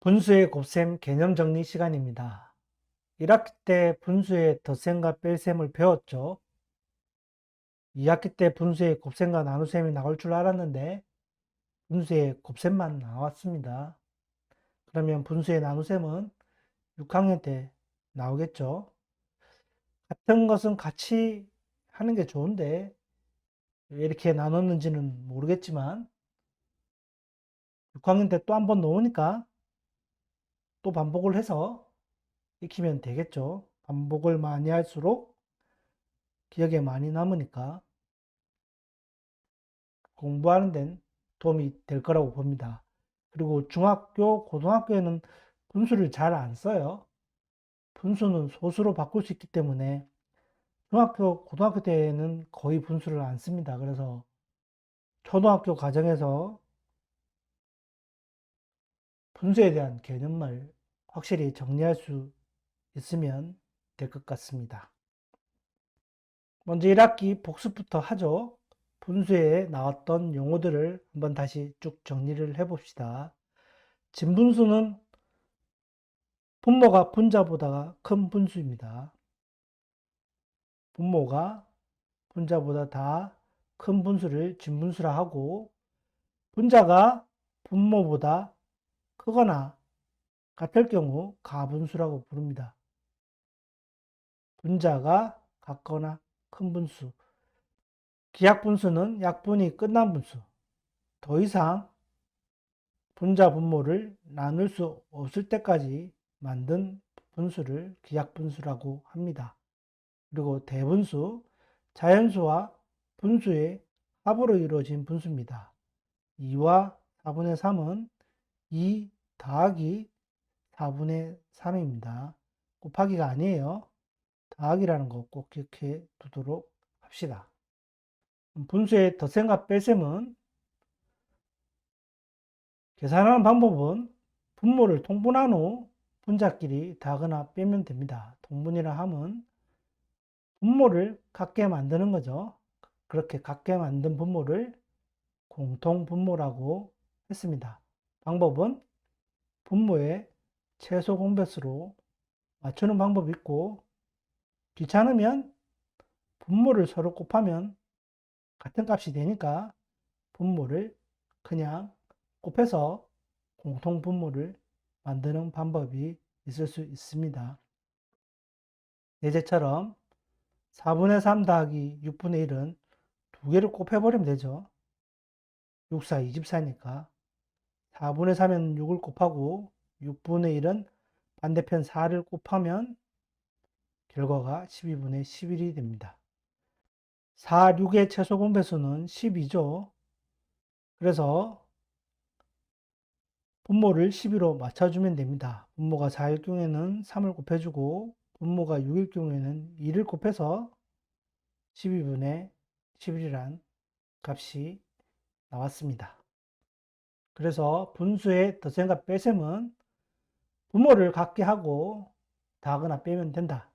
분수의 곱셈 개념 정리 시간입니다. 1학기 때 분수의 덧셈과 뺄셈을 배웠죠. 2학기 때 분수의 곱셈과 나눗셈이 나올 줄 알았는데 분수의 곱셈만 나왔습니다. 그러면 분수의 나눗셈은 6학년 때 나오겠죠. 같은 것은 같이 하는 게 좋은데 왜 이렇게 나눴는지는 모르겠지만 6학년 때 또 한 번 놓으니까 또 반복을 해서 익히면 되겠죠. 반복을 많이 할수록 기억에 많이 남으니까 공부하는 데는 도움이 될 거라고 봅니다. 그리고 중학교, 고등학교에는 분수를 잘 안 써요. 분수는 소수로 바꿀 수 있기 때문에 중학교, 고등학교 때에는 거의 분수를 안 씁니다. 그래서 초등학교 과정에서 분수에 대한 개념을 확실히 정리할 수 있으면 될 것 같습니다. 먼저 1학기 복습부터 하죠. 분수에 나왔던 용어들을 한번 다시 쭉 정리를 해봅시다. 진분수는 분모가 분자보다 큰 분수입니다. 분모가 분자보다 다 큰 분수를 진분수라 하고, 분자가 분모보다 크거나 같을 경우 가분수라고 부릅니다. 분자가 같거나 큰 분수. 기하분수는 약분이 끝난 분수. 더 이상 분자 분모를 나눌 수 없을 때까지 만든 분수를 기하분수라고 합니다. 그리고 대분수, 자연수와 분수의 합으로 이루어진 분수입니다. 2와 4분의 3은 2 더하기 4분의 3입니다. 곱하기가 아니에요. 더하기라는 거 꼭 기억해 두도록 합시다. 분수의 덧셈과 뺄셈은 계산하는 방법은 분모를 통분한 후 분자끼리 더하거나 빼면 됩니다. 통분이라 함은 분모를 같게 만드는 거죠. 그렇게 같게 만든 분모를 공통분모라고 했습니다. 방법은 분모의 최소 공배수로 맞추는 방법이 있고, 귀찮으면 분모를 서로 곱하면 같은 값이 되니까 분모를 그냥 곱해서 공통분모를 만드는 방법이 있을 수 있습니다. 예제처럼 4분의 3 더하기 6분의 1은 두 개를 곱해버리면 되죠. 6, 4, 24니까 4분의 3은 6을 곱하고 6분의 1은 반대편 4를 곱하면 결과가 12분의 11이 됩니다. 4, 6의 최소 공배수는 12죠. 그래서 분모를 12로 맞춰주면 됩니다. 분모가 4일 경우에는 3을 곱해주고 분모가 6일 경우에는 2를 곱해서 12분의 11이란 값이 나왔습니다. 그래서 분수의 덧셈과 뺄셈은 분모를 같게 하고 더하거나 빼면 된다.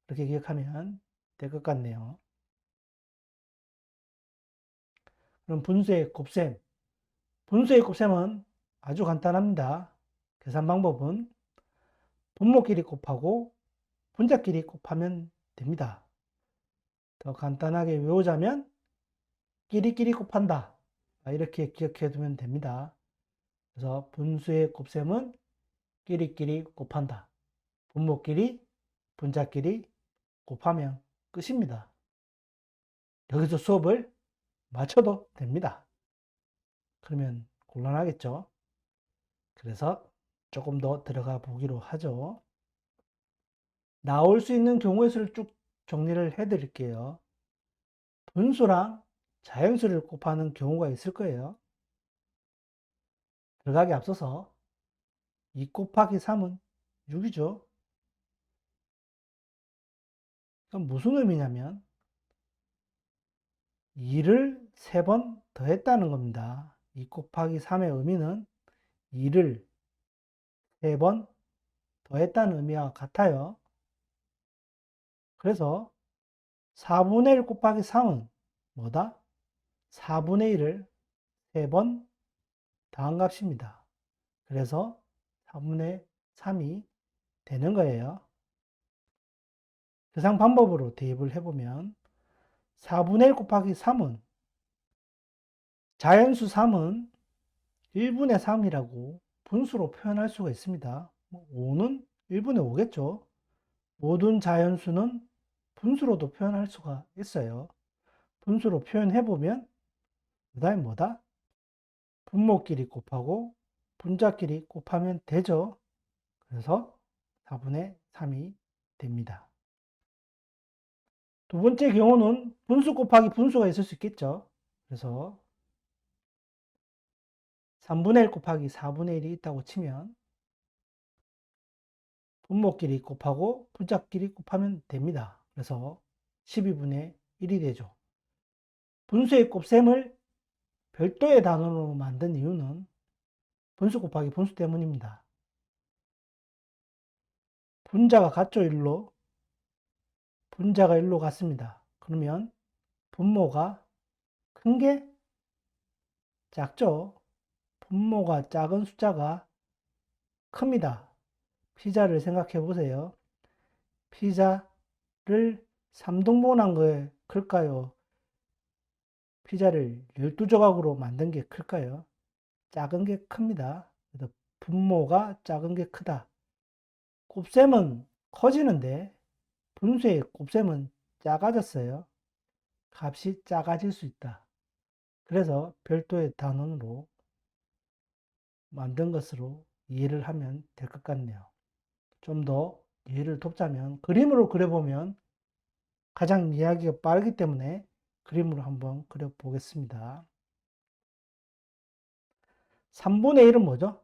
그렇게 기억하면 될 것 같네요. 그럼 분수의 곱셈. 분수의 곱셈은 아주 간단합니다. 계산 방법은 분모끼리 곱하고 분자끼리 곱하면 됩니다. 더 간단하게 외우자면 끼리끼리 곱한다. 이렇게 기억해 두면 됩니다. 그래서 분수의 곱셈은 끼리끼리 곱한다. 분모끼리, 분자끼리 곱하면 끝입니다. 여기서 수업을 마쳐도 됩니다. 그러면 곤란하겠죠? 그래서 조금 더 들어가 보기로 하죠. 나올 수 있는 경우의 수를 쭉 정리를 해 드릴게요. 분수랑 자연수를 곱하는 경우가 있을 거예요. 들어가기 앞서서 2 곱하기 3은 6이죠. 그럼 무슨 의미냐면 2를 3번 더했다는 겁니다. 2 곱하기 3의 의미는 2를 3번 더했다는 의미와 같아요. 그래서 4분의 1 곱하기 3은 뭐다? 4분의 1을 3번 더한 값입니다. 그래서 4분의 3이 되는 거예요. 계산 방법으로 대입을 해보면 4분의 1 곱하기 3은 자연수 3은 1분의 3이라고 분수로 표현할 수가 있습니다. 5는 1분의 5겠죠. 모든 자연수는 분수로도 표현할 수가 있어요. 분수로 표현해보면 그 다음에 뭐다? 분모끼리 곱하고 분자끼리 곱하면 되죠. 그래서 4분의 3이 됩니다. 두 번째 경우는 분수 곱하기 분수가 있을 수 있겠죠. 그래서 3분의 1 곱하기 4분의 1이 있다고 치면 분모끼리 곱하고 분자끼리 곱하면 됩니다. 그래서 12분의 1이 되죠. 분수의 곱셈을 별도의 단원으로 만든 이유는 분수 곱하기 분수 때문입니다. 분자가 같죠, 1로? 분자가 1로 같습니다. 그러면 분모가 큰 게 작죠? 분모가 작은 숫자가 큽니다. 피자를 생각해 보세요. 피자를 3등분한 거에 클까요? 피자를 12조각으로 만든 게 클까요? 작은 게 큽니다. 그래서 분모가 작은 게 크다. 곱셈은 커지는데 분수의 곱셈은 작아졌어요. 값이 작아질 수 있다. 그래서 별도의 단원으로 만든 것으로 이해를 하면 될 것 같네요. 좀 더 이해를 돕자면 그림으로 그려보면 가장 이해하기가 빠르기 때문에 그림으로 한번 그려보겠습니다. 3분의 1은 뭐죠?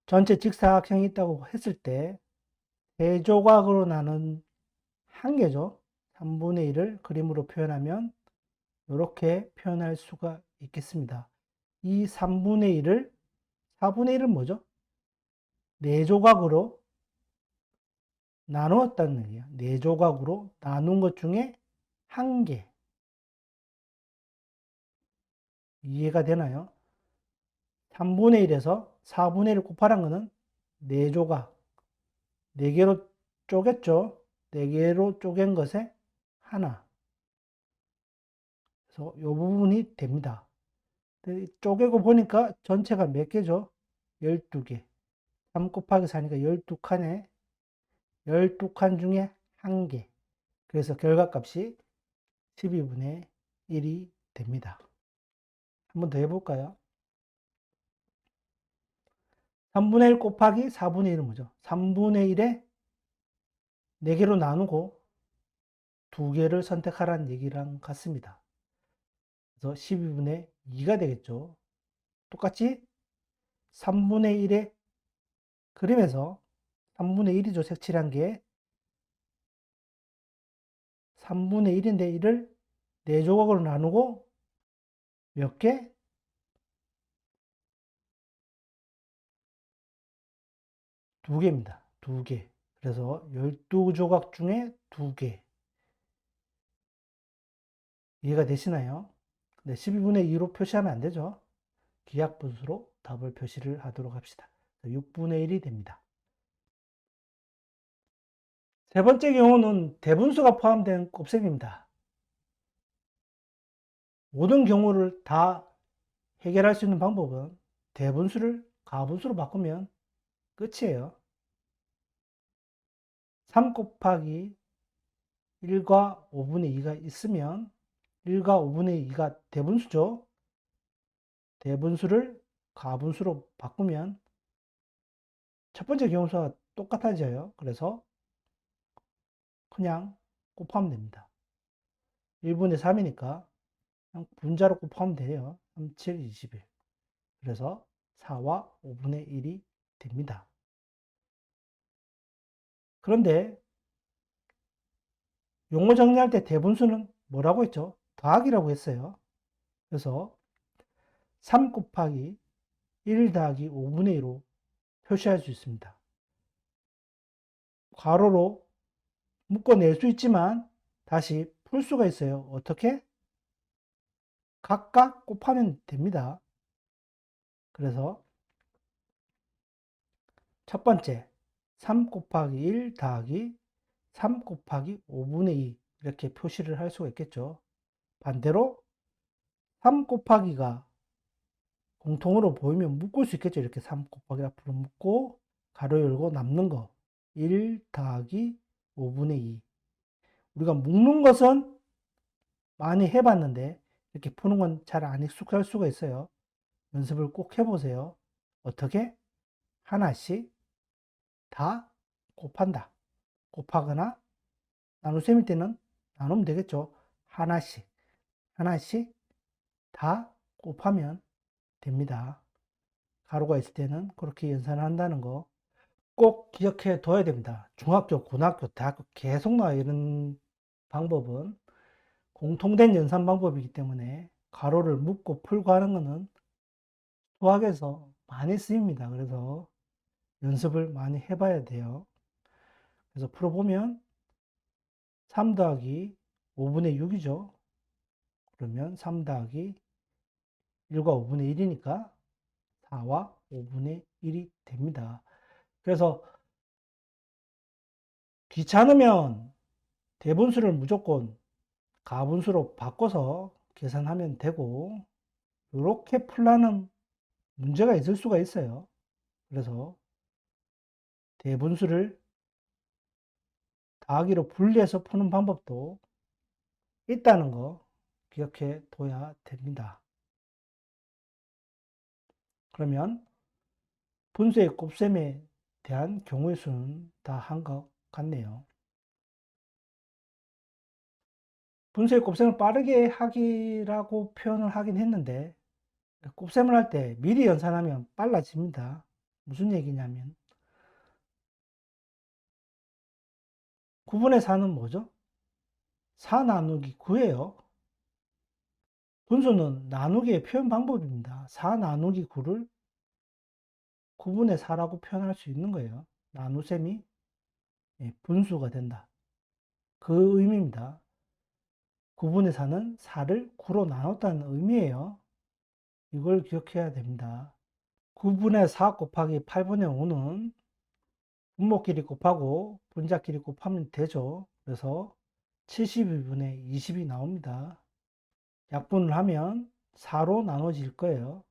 전체 직사각형이 있다고 했을 때 대조각으로 나눈 한 개죠. 3분의 1을 그림으로 표현하면 이렇게 표현할 수가 있겠습니다. 이 3분의 1을 4분의 1은 뭐죠? 4조각으로 나누었다는 얘기예요. 4조각으로 나눈 것 중에 한 개. 이해가 되나요? 3분의 1에서 4분의 1을 곱하란 것은 4조각. 4개로 쪼갰죠? 4개로 쪼갠 것에 하나. 그래서 이 부분이 됩니다. 쪼개고 보니까 전체가 몇 개죠? 12개. 3 곱하기 4니까 12칸에 12칸 중에 한 개. 그래서 결과값이 12분의 1이 됩니다. 한 번 더 해볼까요? 3분의 1 곱하기 4분의 1은 뭐죠? 3분의 1에 4개로 나누고 2개를 선택하라는 얘기랑 같습니다. 그래서 12분의 2가 되겠죠. 똑같이 3분의 1의 그림에서 3분의 1이죠. 색칠한 게 3분의 1인데 이를 4조각으로 나누고 몇 개? 2개입니다. 2개. 그래서 12조각 중에 2개. 이해가 되시나요? 네, 12분의 2로 표시하면 안 되죠. 기하분수로 답을 표시를 하도록 합시다. 6분의 1이 됩니다. 세 번째 경우는 대분수가 포함된 곱셈입니다. 모든 경우를 다 해결할 수 있는 방법은 대분수를 가분수로 바꾸면 끝이에요. 3 곱하기 1과 5분의 2가 있으면 1과 5분의 2가 대분수죠. 대분수를 가분수로 바꾸면 첫 번째 경우수가 똑같아져요. 그래서 그냥 곱하면 됩니다. 1분의 3이니까 그냥 분자로 곱하면 돼요. 3, 7, 21. 그래서 4와 5분의 1이 됩니다. 그런데 용어 정리할 때 대분수는 뭐라고 했죠? 더하기라고 했어요. 그래서 3 곱하기 1 더하기 5분의 1로 표시할 수 있습니다. 괄호로 묶어낼 수 있지만 다시 풀 수가 있어요. 어떻게? 각각 곱하면 됩니다. 그래서 첫 번째, 3 곱하기 1 더하기 3 곱하기 5분의 2 이렇게 표시를 할 수가 있겠죠. 반대로 3 곱하기가 공통으로 보이면 묶을 수 있겠죠. 이렇게 3 곱하기 앞으로 묶고 가로 열고 남는 거 1 더하기 5분의 2. 우리가 묶는 것은 많이 해봤는데 이렇게 푸는 건 잘 안 익숙할 수가 있어요. 연습을 꼭 해보세요. 어떻게? 하나씩 다 곱한다. 곱하거나 나눗셈일 때는 나누면 되겠죠. 하나씩, 하나씩 다 곱하면 됩니다. 가로가 있을 때는 그렇게 연산을 한다는 거 꼭 기억해 둬야 됩니다. 중학교, 고등학교, 대학교 계속 나와 이런 방법은 공통된 연산 방법이기 때문에 가로를 묶고 풀고 하는 것은 수학에서 많이 쓰입니다. 그래서 연습을 많이 해봐야 돼요. 그래서 풀어보면 3 더하기 5분의 6이죠. 그러면 3 더하기 1과 5분의 1이니까 4와 5분의 1이 됩니다. 그래서 귀찮으면 대분수를 무조건 가분수로 바꿔서 계산하면 되고 이렇게 풀라는 문제가 있을 수가 있어요. 그래서 대분수를 더하기로 분리해서 푸는 방법도 있다는 거 기억해 둬야 됩니다. 그러면 분수의 곱셈에 대한 경우의 수는 다 한 것 같네요. 분수의 곱셈을 빠르게 하기라고 표현을 하긴 했는데 곱셈을 할 때 미리 연산하면 빨라집니다. 무슨 얘기냐면 9분의 4는 뭐죠? 4 나누기 9예요. 분수는 나누기의 표현 방법입니다. 4 나누기 9를 9분의 4라고 표현할 수 있는 거예요. 나눗셈이 분수가 된다. 그 의미입니다. 9분의 4는 4를 9로 나눴다는 의미예요. 이걸 기억해야 됩니다. 9분의 4 곱하기 8분의 5는 분모끼리 곱하고 분자끼리 곱하면 되죠. 그래서 72분의 20이 나옵니다. 약분을 하면 4로 나눠질 거예요.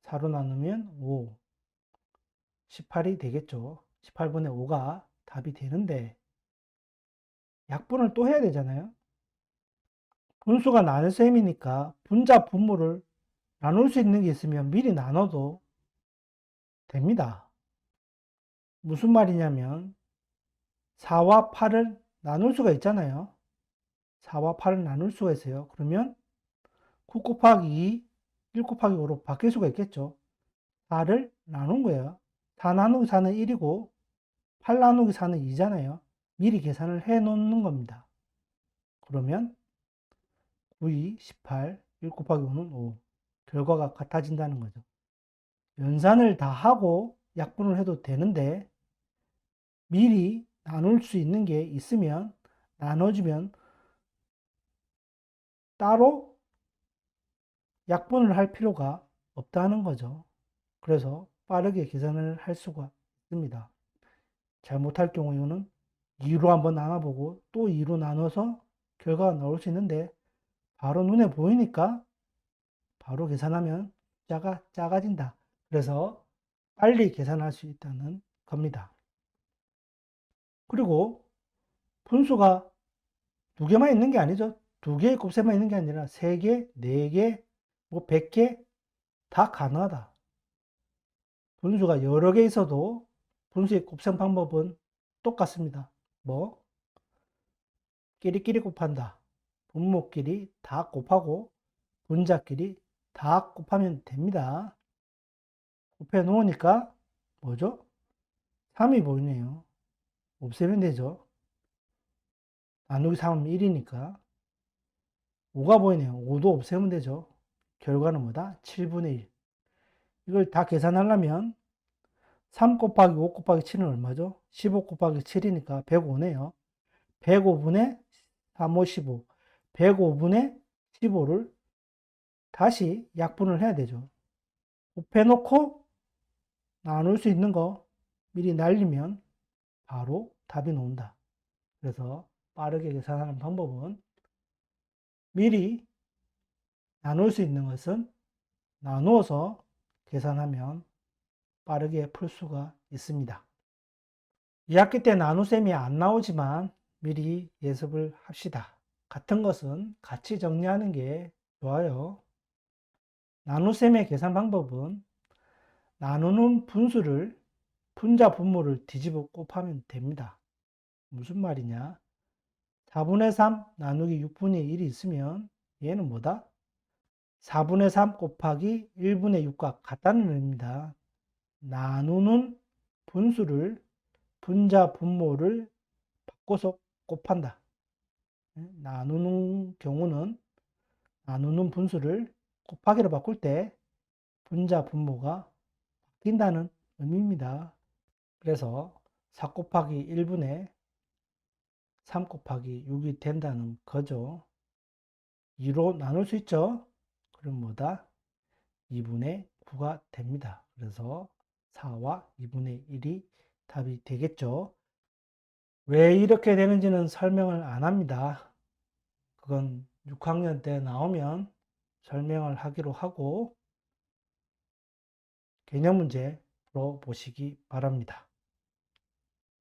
4로 나누면 5, 18이 되겠죠. 18분의 5가 답이 되는데 약분을 또 해야 되잖아요. 분수가 나눗셈이니까 분자 분모를 나눌 수 있는 게 있으면 미리 나눠도 됩니다. 무슨 말이냐면 4와 8을 나눌 수가 있잖아요. 4와 8을 나눌 수가 있어요. 그러면 9 곱하기 2, 1 곱하기 5로 바뀔 수가 있겠죠. 4를 나눈 거예요. 4 나누기 4는 1이고 8 나누기 4는 2잖아요. 미리 계산을 해 놓는 겁니다. 그러면 9, 2, 18, 1 곱하기 5는 5. 결과가 같아진다는 거죠. 연산을 다 하고 약분을 해도 되는데 미리 나눌 수 있는 게 있으면 나눠주면 따로 약분을 할 필요가 없다는 거죠. 그래서 빠르게 계산을 할 수가 있습니다. 잘못할 경우에는 2로 한번 나눠보고 또 2로 나눠서 결과가 나올 수 있는데 바로 눈에 보이니까 바로 계산하면 숫자가 작아진다. 그래서 빨리 계산할 수 있다는 겁니다. 그리고 분수가 두 개만 있는 게 아니죠. 두 개의 곱셈만 있는 게 아니라 세 개, 네 개, 뭐 100개 다 가능하다. 분수가 여러 개 있어도 분수의 곱셈 방법은 똑같습니다. 뭐 끼리끼리 곱한다. 분모끼리 다 곱하고 분자끼리 다 곱하면 됩니다. 곱해 놓으니까 뭐죠? 3이 보이네요. 없애면 되죠. 나누기 3하면 1이니까 5가 보이네요. 5도 없애면 되죠. 결과는 뭐다? 7분의 1. 이걸 다 계산하려면 3 곱하기 5 곱하기 7은 얼마죠? 15 곱하기 7이니까 105네요. 105분의 3, 5, 15. 105분의 15를 다시 약분을 해야 되죠. 곱해놓고 나눌 수 있는 거 미리 날리면 바로 답이 나온다. 그래서 빠르게 계산하는 방법은 미리 나눌 수 있는 것은 나누어서 계산하면 빠르게 풀 수가 있습니다. 2학기 때 나눗셈이 안 나오지만 미리 예습을 합시다. 같은 것은 같이 정리하는 게 좋아요. 나눗셈의 계산 방법은 나누는 분수를 분자 분모를 뒤집어 곱하면 됩니다. 무슨 말이냐? 4분의 3 나누기 6분의 1이 있으면 얘는 뭐다? 4분의 3 곱하기 1분의 6과 같다는 의미입니다. 나누는 분수를 분자 분모를 바꿔서 곱한다. 나누는 경우는 나누는 분수를 곱하기로 바꿀 때 분자 분모가 바뀐다는 의미입니다. 그래서 4 곱하기 1분의 3 곱하기 6이 된다는 거죠. 2로 나눌 수 있죠? 그럼 뭐다? 2분의 9가 됩니다. 그래서 4와 2분의 1이 답이 되겠죠. 왜 이렇게 되는지는 설명을 안 합니다. 그건 6학년 때 나오면 설명을 하기로 하고 개념 문제 풀어보시기 바랍니다.